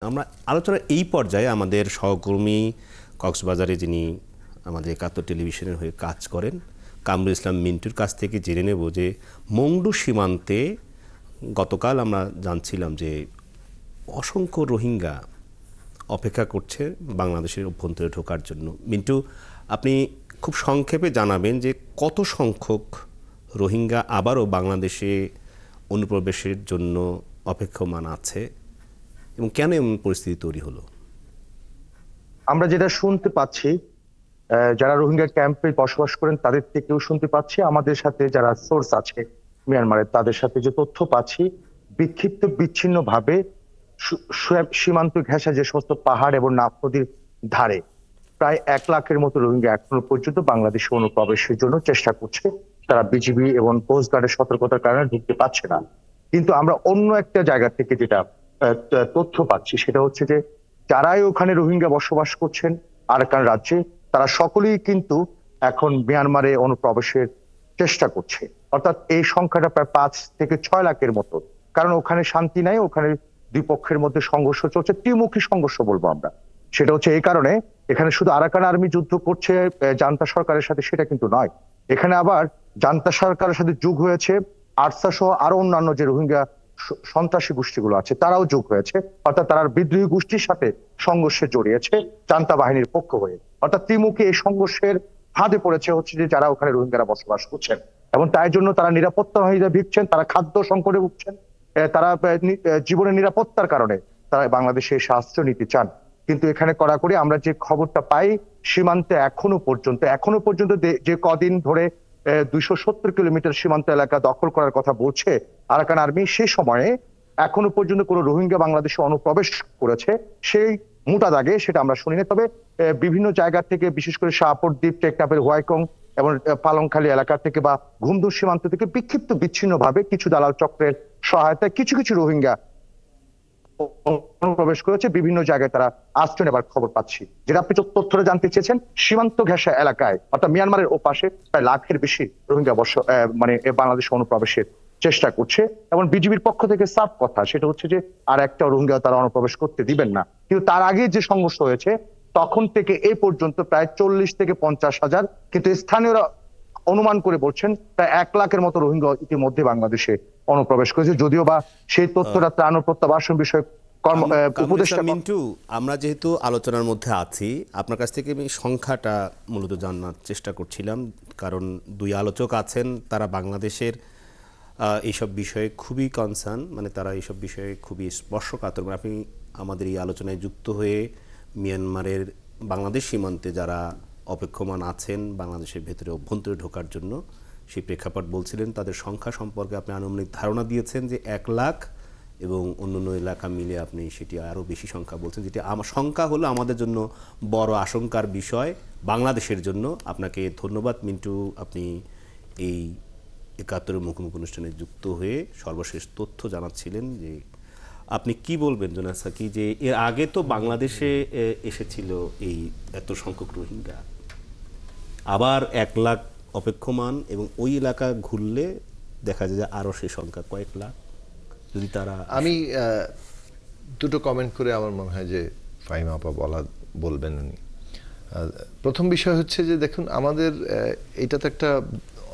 আমরা আলোচনার এই পর্যায়ে আমাদের সহকর্মী কক্সবাজারে যিনি আমাদের একাত্তর টেলিভিশনের হয়ে কাজ করেন কামরুল ইসলাম মিন্টুর কাছ থেকে জেনে নেব যে মংডু সীমান্তে গতকাল আমরা জানছিলাম যে অসংখ্য রোহিঙ্গা অপেক্ষা করছে বাংলাদেশের অভ্যন্তরে ঢোকার জন্য। মিন্টু, আপনি খুব সংক্ষেপে জানাবেন যে কত সংখ্যক রোহিঙ্গা আবারও বাংলাদেশে অনুপ্রবেশের জন্য অপেক্ষমান আছে এবং কেন এমন পরিস্থিতি তৈরি হলো? আমরা যেটা শুনতে পাচ্ছি, যারা রোহিঙ্গা ক্যাম্পে বসবাস করেন তাদের থেকেও শুনতে পাচ্ছি, আমাদের সাথে যারা সোর্স আছে মিয়ানমারের তাদের সাথে যে তথ্য পাচ্ছি, বিক্ষিপ্ত বিচ্ছিন্ন ভাবে সীমান্ত ঘেঁষা যে সমস্ত পাহাড় এবং নাফ নদীর ধারে প্রায় 1 লাখের মতো রোহিঙ্গা এখনো পর্যন্ত বাংলাদেশে অনুপ্রবেশের জন্য চেষ্টা করছে। তারা বিজিবি এবং কোস্ট গার্ডের সতর্কতার কারণে ঢুকতে পারছে না। কিন্তু আমরা অন্য একটা জায়গা থেকে যেটা তথ্য পাচ্ছি সেটা হচ্ছে যে যারাই ওখানে রোহিঙ্গা বসবাস করছেন আরাকান রাজ্যে, তারা সকলেই কিন্তু এখন মিয়ানমারে অনুপ্রবেশের চেষ্টা করছে। অর্থাৎ এই সংখ্যাটা প্রায় 5 থেকে 6 লাখের মতো। কারণ ওখানে শান্তি নাই, ওখানে দুই পক্ষের মধ্যে সংঘর্ষ চলছে, ত্রিমুখী সংঘর্ষ বলবো আমরা। সেটা হচ্ছে এই কারণে এখানে শুধু আরাকান আর্মি যুদ্ধ করছে জান্তা সরকারের সাথে সেটা কিন্তু নয়, এখানে আবার জান্তা সরকারের সাথে যোগ হয়েছে আরসা সহ আরো অন্যান্য যে রোহিঙ্গা সন্ত্রাসী গোষ্ঠীগুলো আছে তারাও যোগ হয়েছে। অর্থাৎ তারা বিদ্রোহী গোষ্ঠীর সাথে সংঘর্ষে জড়িয়েছে জান্তা বাহিনীর পক্ষ হয়ে। অর্থাৎ ত্রিমুখী এই সংঘর্ষের ফাঁদে পড়েছে হচ্ছে যে যারা ওখানে রোহিঙ্গারা বসবাস করছেন, এবং তাই জন্য তারা নিরাপত্তা হয়ে ভুগছেন, তারা খাদ্য সংকটে ভুগছেন, তারা জীবনের নিরাপত্তার কারণে তারা বাংলাদেশে এসে আশ্রয় নিতে চান। কিন্তু এখানে কড়াকড়ি আমরা যে খবরটা পাই, সীমান্তে এখনো পর্যন্ত যে কদিন ধরে 270 কিলোমিটার সীমান্ত এলাকা দখল করার কথা বলছে আরাকান আর্মি, সেই সময়ে এখনো পর্যন্ত কোনো রোহিঙ্গা বাংলাদেশে অনুপ্রবেশ করেছে সেই মোটা দাগে সেটা আমরা শুনি না। তবে বিভিন্ন জায়গা থেকে, বিশেষ করে শাহপুর দ্বীপ, টেকনাফের হোয়াইকং এবং পালংখালী এলাকা থেকে বা ঘুমদুর সীমান্ত থেকে বিক্ষিপ্ত বিচ্ছিন্ন ভাবে কিছু দালাল চক্রের সহায়তায় কিছু কিছু রোহিঙ্গা অনুপ্রবেশ করেছে। বিভিন্ন জায়গায় তারা আশ্রয় নেবার খবর পাচ্ছি। যেটা আপনি তথ্যটা জানতে চেয়েছেন, সীমান্ত ঘেঁষা এলাকায় অর্থাৎ মিয়ানমারের ওপাশে প্রায় লাখের বেশি রোহিঙ্গা মানে বাংলাদেশে অনুপ্রবেশের চেষ্টা করছে। এবং বিজিবির পক্ষ থেকে সাফ কথা সেটা হচ্ছে যে আর একটা রোহিঙ্গা তারা অনুপ্রবেশ করতে দিবেন না। কিন্তু তার আগে যে সংঘর্ষ হয়েছে তখন থেকে এই পর্যন্ত প্রায় 40 থেকে 50 হাজার, কিন্তু স্থানীয়রা অনুমান করে বলছেন প্রায় 1 লাখের মতো রোহিঙ্গা ইতিমধ্যে বাংলাদেশে অনুপ্রবেশ করেছে। যদিও বা সেই তথ্যটা ত্রাণ ও প্রত্যাবাসন বিষয়ক উপদেষ্টা মিন্টু, আমরা যেহেতু আলোচনার মধ্যে আছি, আপনার কাছ থেকে আমি সংখ্যাটা মূলত জানার চেষ্টা করছিলাম, কারণ দুই আলোচক আছেন তারা বাংলাদেশের এইসব বিষয়ে খুবই কনসার্ন, মানে তারা এইসব বিষয়ে খুবই স্পর্শকাতর। আপনি আমাদের এই আলোচনায় যুক্ত হয়ে মিয়ানমারের বাংলাদেশ সীমান্তে যারা অপেক্ষমান আছেন বাংলাদেশের ভেতরে অভ্যন্তরে ঢোকার জন্য সেই প্রেক্ষাপট বলছিলেন, তাদের সংখ্যা সম্পর্কে আপনি আনুমানিক ধারণা দিয়েছেন যে 1 লাখ, এবং অন্যান্য এলাকা মিলে আপনি সেটি আরও বেশি সংখ্যা বলছেন, যেটি আমার সংখ্যা হলো আমাদের জন্য বড় আশঙ্কার বিষয় বাংলাদেশের জন্য। আপনাকে ধন্যবাদ মিন্টু, আপনি এই 71 মুখোমুখি অনুষ্ঠানে যুক্ত হয়ে সর্বশেষ তথ্য জানাচ্ছিলেন। যে আপনি কি বলবেন জোনাস সাকি, যে এর আগে তো বাংলাদেশে এসেছিল এই এত সংখ্যক রোহিঙ্গা, আবার 1 লাখ অপেক্ষমান, এবং ওই এলাকা ঘুরলে দেখা যায় যে আরও সেই সংখ্যা কয়েক লাখ। যদি তারা, আমি দুটো কমেন্ট করে আমার মনে হয় যে ফাহিমা আপা বলবেন উনি। প্রথম বিষয় হচ্ছে যে দেখুন, আমাদের এটা তো একটা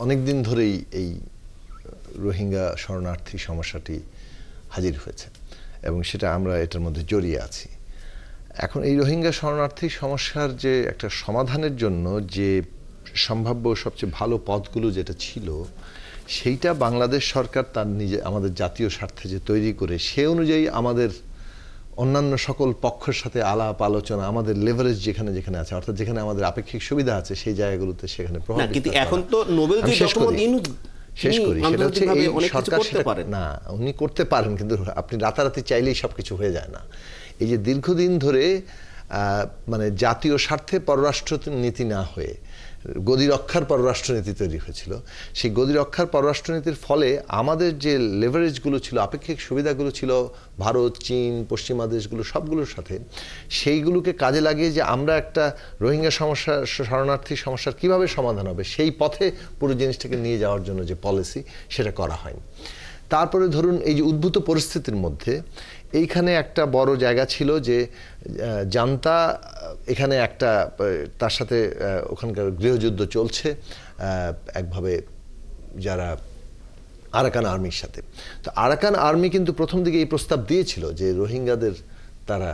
অনেক দিন ধরেই এই রোহিঙ্গা শরণার্থী সমস্যাটি হাজির হয়েছে এবং সেটা আমরা এটার মধ্যে জড়িয়ে আছি। এখন এই রোহিঙ্গা শরণার্থী সমস্যার যে একটা সমাধানের জন্য যে সম্ভাব্য সবচেয়ে ভালো পথগুলো যেটা ছিল, সেইটা বাংলাদেশ সরকার তার আমাদের জাতীয় স্বার্থে যে তৈরি করে সে অনুযায়ী আমাদের অন্যান্য সকল পক্ষের সাথে আলাপ আলোচনা, আমাদের লেভারেজ যেখানে যেখানে আছে, অর্থাৎ যেখানে আমাদের আপেক্ষিক সুবিধা আছে সেই জায়গাগুলোতে সেখানে প্রভাব বিস্তার করা। কিন্তু এখন তো নোবেল শেষ করি সেটা হচ্ছে এই সরকার না, উনি করতে পারেন, কিন্তু আপনি রাতারাতি চাইলেই সবকিছু হয়ে যায় না। এই যে দীর্ঘদিন ধরে মানে জাতীয় স্বার্থে পররাষ্ট্র নীতি না হয়ে গদিরক্ষার পররাষ্ট্রনীতি তৈরি হয়েছিল, সেই গদিরক্ষার পররাষ্ট্রনীতির ফলে আমাদের যে লেভারেজগুলো ছিল, আপেক্ষিক সুবিধাগুলো ছিল ভারত, চীন, পশ্চিমা দেশগুলো সবগুলোর সাথে, সেইগুলোকে কাজে লাগিয়ে যে আমরা একটা রোহিঙ্গা সমস্যা, শরণার্থী সমস্যার কিভাবে সমাধান হবে সেই পথে পুরো জিনিসটাকে নিয়ে যাওয়ার জন্য যে পলিসি, সেটা করা হয়নি। তারপরে ধরুন এই যে উদ্ভূত পরিস্থিতির মধ্যে এইখানে একটা বড় জায়গা ছিল যে জান্তা এখানে একটা তার সাথে ওখানকার গৃহযুদ্ধ চলছে একভাবে যারা আরাকান আর্মির সাথে। তো আরাকান আর্মি কিন্তু প্রথম দিকে এই প্রস্তাব দিয়েছিল যে রোহিঙ্গাদের তারা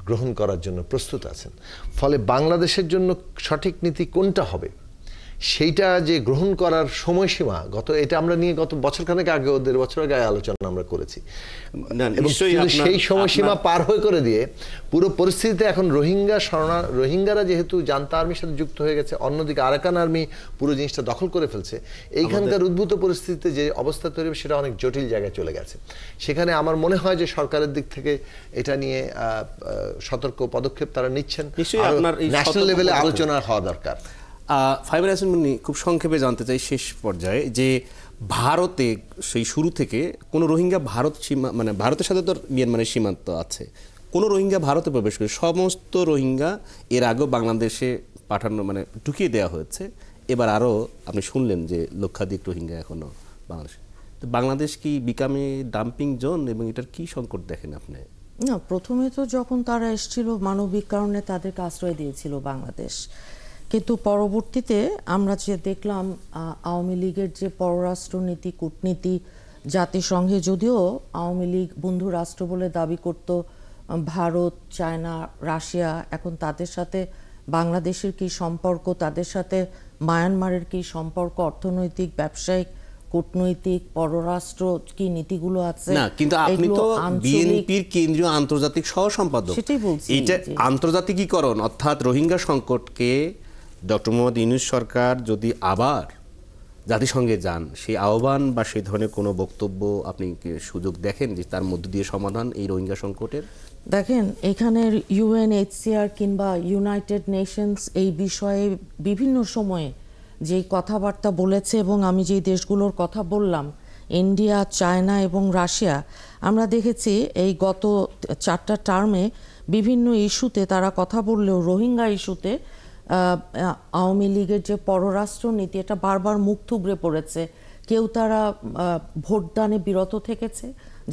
গ্রহণ করার জন্য প্রস্তুত আছেন। ফলে বাংলাদেশের জন্য সঠিক নীতি কোনটা হবে সেইটা যে গ্রহণ করার সময়সীমা এটা আমরা নিয়ে গত বছরখানেক আগে 1.5 বছর আগে আলোচনা আমরা করেছি, এবং সেই সময়সীমা পার হয়ে করে দিয়ে পুরো পরিস্থিতিতে এখন রোহিঙ্গারা যেহেতু জান্তা আর্মির সাথে যুক্ত হয়ে গেছে, অন্যদিকে আরাকান আর্মি পুরো জিনিসটা দখল করে ফেলছে, এইখানকার উদ্ভূত পরিস্থিতিতে যে অবস্থা তৈরি হবে সেটা অনেক জটিল জায়গায় চলে গেছে। সেখানে আমার মনে হয় যে সরকারের দিক থেকে এটা নিয়ে সতর্ক পদক্ষেপ তারা নিচ্ছেন, ন্যাশনাল লেভেলে আলোচনা হওয়া দরকার। ফাইবার হাসান মুন্নি, খুব সংক্ষেপে জানতে চাই শেষ পর্যায়ে যে ভারতে সেই শুরু থেকে কোনো রোহিঙ্গা মানে ভারতের সাথে তো মিয়ানমারের সীমান্ত আছে, কোনো রোহিঙ্গা ভারতে প্রবেশ করে সমস্ত রোহিঙ্গা এর আগেও বাংলাদেশে পাঠানো মানে ঢুকিয়ে দেওয়া হয়েছে, এবার আরও আপনি শুনলেন যে লক্ষাধিক রোহিঙ্গা এখনও বাংলাদেশে। তো বাংলাদেশ কি বিকামে ডাম্পিং জোন, এবং এটার কি সংকট দেখেন আপনি? না, প্রথমে তো যখন তারা এসেছিল মানবিক কারণে তাদেরকে আশ্রয় দিয়েছিল বাংলাদেশ, কিন্তু পরবর্তীতে আমরা যে দেখলাম আওয়ামী লীগের যে পররাষ্ট্রনীতি কূটনীতি, জাতিসংঘে যদিও আওয়ামী লীগ বন্ধু রাষ্ট্র বলে দাবি করত ভারত, চায়না, রাশিয়া, এখন তাদের সাথে বাংলাদেশের কি সম্পর্ক, তাদের সাথে মায়ানমারের কি সম্পর্ক, অর্থনৈতিক, ব্যবসায়িক, কূটনৈতিক, পররাষ্ট্র কি নীতিগুলো আছে। না, কিন্তু আপনি তো বিএনপির কেন্দ্রীয় আন্তর্জাতিক সহ সম্পাদক, সেটাই বলছি। এটা আন্তর্জাতিকীকরণ অর্থাৎ রোহিঙ্গা সংকটকে ডক্টর মোহাম্মদ ইউনূস সরকার যদি আবার জাতিসংঘে যান, সেই আহ্বান বা সেই ধরনের কোনো বক্তব্য আপনি সুযোগ দেখেন যে তার মধ্য দিয়ে সমাধান এই রোহিঙ্গা সংকটের? দেখেন, এখানের ইউএনএইচসিআর কিংবা ইউনাইটেড নেশনস এই বিষয়ে বিভিন্ন সময়ে যে কথাবার্তা বলেছে, এবং আমি যে দেশগুলোর কথা বললাম ইন্ডিয়া, চায়না এবং রাশিয়া, আমরা দেখেছি এই গত 4টা টার্মে বিভিন্ন ইস্যুতে তারা কথা বললেও রোহিঙ্গা ইস্যুতে আওয়ামী লীগের যে পররাষ্ট্র নীতি এটা বারবার মুখ থুবড়ে পড়েছে। কেউ তারা ভোটদানে বিরত থেকেছে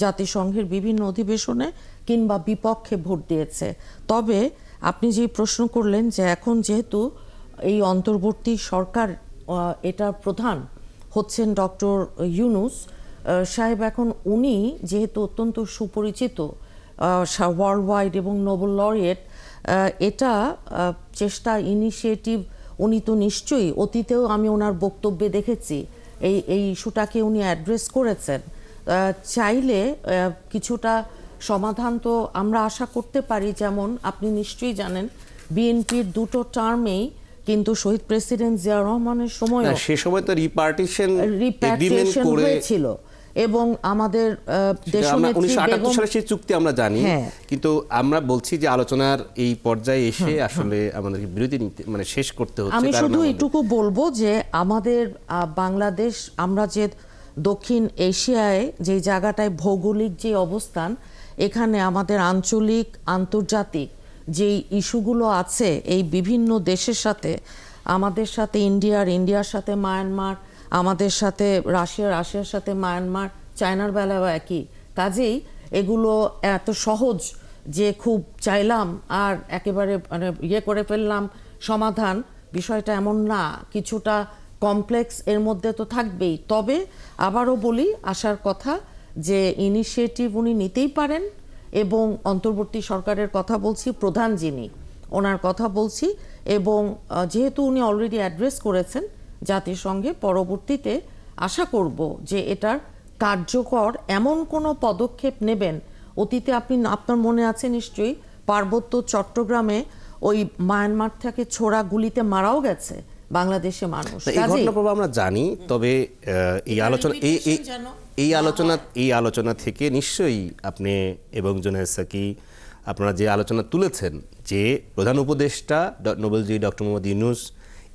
জাতিসংঘের বিভিন্ন অধিবেশনে, কিংবা বিপক্ষে ভোট দিয়েছে। তবে আপনি যে প্রশ্ন করলেন যে এখন যেহেতু এই অন্তর্বর্তী সরকার এটার প্রধান হচ্ছেন ডক্টর ইউনূস সাহেব, এখন উনি যেহেতু অত্যন্ত সুপরিচিত ওয়ার্ল্ড ওয়াইড এবং নোবেল লরিয়েট, এটা চেষ্টা ইনিশিয়েটিভ উনি তো নিশ্চয়ই, অতীতেও আমি ওনার বক্তব্যে দেখেছি এই ইস্যুটাকে উনি অ্যাড্রেস করেছেন। চাইলে কিছুটা সমাধান তো আমরা আশা করতে পারি। যেমন আপনি নিশ্চয়ই জানেন বিএনপির 2টো টার্মেই কিন্তু শহীদ প্রেসিডেন্ট জিয়া রহমানের সময় সে সময় তো রিপার্টিশন হয়েছিল, এবং আমাদের দেশনেত্রী 1978 সালের সেই চুক্তি আমরা জানি, কিন্তু আমরা বলছি যে আলোচনার এই পর্যায়ে এসে আসলে আমাদের বিরতি নিতে মানে শেষ করতে হচ্ছে। আমি শুধু এটুকু বলবো যে আমাদের বাংলাদেশ, আমরা যে দক্ষিণ এশিয়ায় যে জায়গাটায় ভৌগোলিক যে অবস্থান, এখানে আমাদের আঞ্চলিক আন্তর্জাতিক যেই ইস্যুগুলো আছে এই বিভিন্ন দেশের সাথে, আমাদের সাথে ইন্ডিয়ার সাথে মায়ানমার, আমাদের সাথে রাশিয়ার সাথে মায়ানমার, চায়নার বেলাও একই। কাজেই এগুলো এত সহজ যে খুব চাইলাম আর একেবারে মানে করে ফেললাম সমাধান, বিষয়টা এমন না, কিছুটা কমপ্লেক্স এর মধ্যে তো থাকবেই। তবে আবারও বলি, আসার কথা যে ইনিশিয়েটিভ উনি নিতেই পারেন, এবং অন্তর্বর্তী সরকারের কথা বলছি, প্রধান যিনি ওনার কথা বলছি, এবং যেহেতু উনি অলরেডি অ্যাড্রেস করেছেন জাতিসংঘে, পরবর্তীতে আশা করব যে এটার কার্যকর এমন কোনো পদক্ষেপ নেবেন। অতীতে আপনার মনে আছে নিশ্চয়ই, পার্বত্য চট্টগ্রামে ওই মায়ানমার থেকে ছোড়া গুলিতে মারাও গেছে বাংলাদেশে মানুষ। এই ঘটনা আমরা জানি, তবে এই আলোচনা থেকে নিশ্চয়ই আপনি এবং জুনায়েদ সাকি আপনারা যে আলোচনা তুলেছেন যে প্রধান উপদেষ্টা নোবেলজয়ী ডক্টর মোহাম্মদ ইউনূস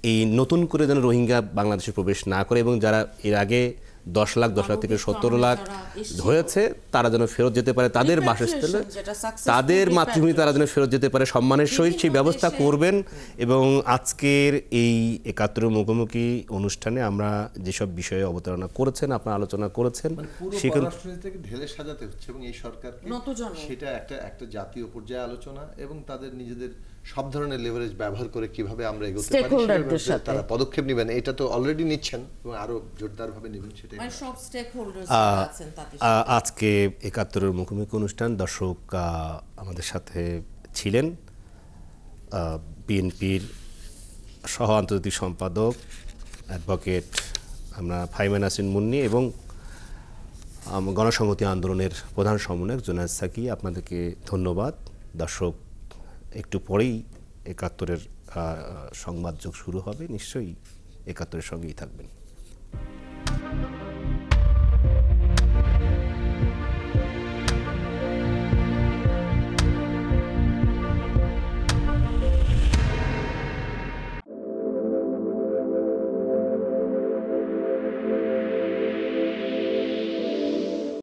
এই নতুন করে যেন রোহিঙ্গা বাংলাদেশে প্রবেশ না করে, এবং যারা এর আগে 10 লাখ থেকে 17 লাখ হয়েছে, তারা যেন ফেরত যেতে পারে তাদের বাসস্থলে, তাদের মাতৃভূমি তারা যেন ফেরত যেতে পারে সম্মানের সহিত, সেই ব্যবস্থা করবেন। এবং আজকের এই ৭১ মুখোমুখি অনুষ্ঠানে আমরা যেসব বিষয়ে অবতারণা করেছেন, আপনারা আলোচনা করেছেন, পুরো সেখানে পররাষ্ট্রনীতিকে ঢেলে সাজাতে হচ্ছে এবং এই সরকারকে সেটা একটা জাতীয় পর্যায়ে আলোচনা এবং তাদের নিজেদের সব ধরনের লেভারেজ ব্যবহার করে কিভাবে আমরা এগোতে পারি Stakeholderদের সেটা সাথে। তারা পদক্ষেপ নেবেন। এটা তো অলরেডি নিচ্ছেন এবং আরো জোরদারভাবে নেবেন, সেটাই। সব স্টেক হোল্ডার্স আছেন তাতে। আজকে ৭১ মুখোমুখি অনুষ্ঠান দর্শক আমাদের সাথে ছিলেন বিএনপির সহ আন্তর্জাতিক সম্পাদক অ্যাডভোকেট আমরা ফাইমান নাসরিন মুন্নি এবং গণসংহতি আন্দোলনের প্রধান সমন্বয়ক জুনায়েদ সাকি। আপনাদেরকে ধন্যবাদ। দর্শক, একটু পরেই ৭১-এর সংবাদ যোগ শুরু হবে, নিশ্চয়ই ৭১-এর সঙ্গেই থাকবেন।